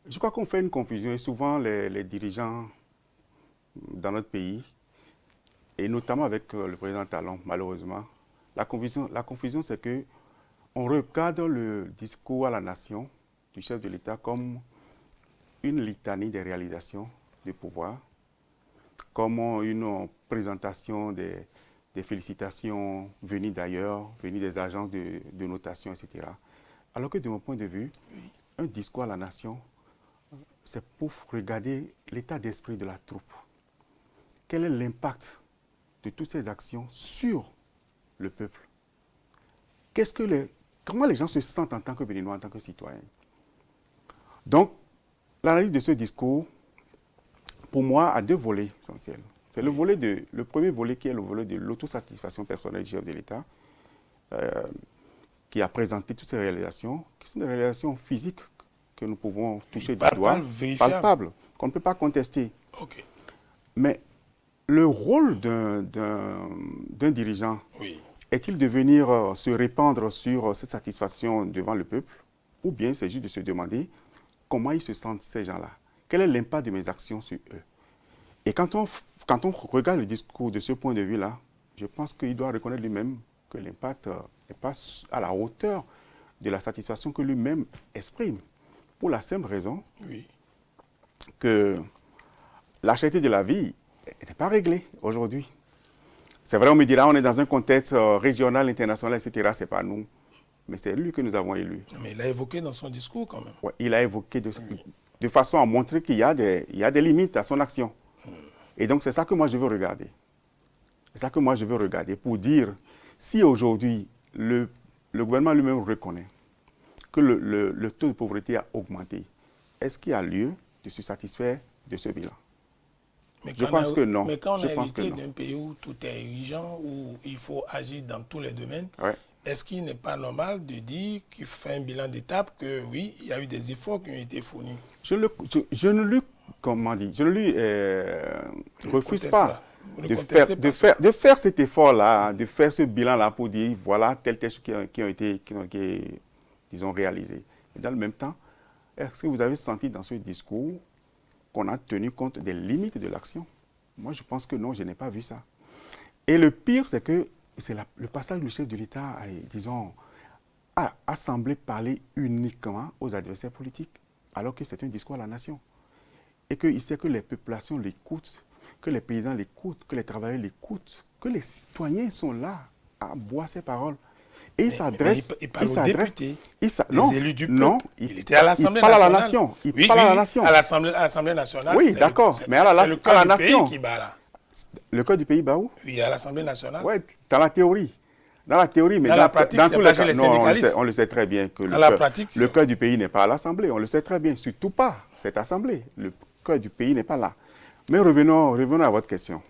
Je crois qu'on fait une confusion et souvent les dirigeants dans notre pays, et notamment avec le président Talon, malheureusement, la confusion c'est que on regarde le discours à la nation du chef de l'État comme une litanie des réalisations du pouvoir, comme une présentation des félicitations venues d'ailleurs, venues des agences de notation, etc. Alors que de mon point de vue, un discours à la nation, c'est pour regarder l'état d'esprit de la troupe. Quel est l'impact de toutes ces actions sur le peuple? Comment les gens se sentent en tant que Béninois, en tant que citoyens? Donc, l'analyse de ce discours, pour moi, a deux volets essentiels. C'est le premier volet qui est le volet de l'autosatisfaction personnelle du chef de l'État, qui a présenté toutes ces réalisations, qui sont des réalisations physiques que nous pouvons toucher du doigt, palpables, qu'on ne peut pas contester. Okay. Mais le rôle d'un dirigeant, est-il de venir se répandre sur cette satisfaction devant le peuple, ou bien c'est juste de se demander comment ils se sentent ces gens-là? Quel est l'impact de mes actions sur eux? Et quand on regarde le discours de ce point de vue-là, je pense qu'il doit reconnaître lui-même que l'impact n'est pas à la hauteur de la satisfaction que lui-même exprime. Pour la simple raison que la cherté de la vie n'est pas réglée aujourd'hui. C'est vrai, on me dira, on est dans un contexte régional, international, etc. Ce n'est pas nous. Mais c'est lui que nous avons élu. Mais il a évoqué dans son discours quand même. Ouais, il a évoqué de façon à montrer qu'il y a des limites à son action. Et donc, c'est ça que moi, je veux regarder. C'est ça que moi, je veux regarder pour dire, si aujourd'hui, le gouvernement lui-même reconnaît que le taux de pauvreté a augmenté, est-ce qu'il y a lieu de se satisfaire de ce bilan? Je pense que non. Mais quand on a hérité d'un pays où tout est urgent, où il faut agir dans tous les domaines, est-ce qu'il n'est pas normal de dire qu'il fait un bilan d'étape, que oui, il y a eu des efforts qui ont été fournis? Je ne lui refuse pas de faire cet effort-là, de faire ce bilan-là pour dire voilà telles choses qui ont été, disons, réalisées. Et dans le même temps, est-ce que vous avez senti dans ce discours qu'on a tenu compte des limites de l'action? Moi, je pense que non, je n'ai pas vu ça. Et le pire, c'est que c'est le passage du chef de l'État, disons, a semblé parler uniquement aux adversaires politiques, alors que c'est un discours à la nation. Et qu'il sait que les populations l'écoutent, que les paysans l'écoutent, que les travailleurs l'écoutent, que les citoyens sont là à boire ses paroles. Et il s'adresse... Il parle aux députés, les élus du peuple. Non, il était à l'Assemblée nationale. Il parle à la nation. Il parle à la nation. À l'Assemblée nationale. Oui, d'accord. Mais à la nation. Qui bat là. Le cœur du pays bat où? Oui, à l'Assemblée nationale. Oui, dans la théorie. Dans la théorie, mais dans la pratique, c'est pas chez les syndicalistes. On le sait très bien que le cœur du pays n'est pas à l'Assemblée. On le sait très bien, surtout pas cette Assemblée. Le cœur du pays n'est pas là. Mais revenons à votre question.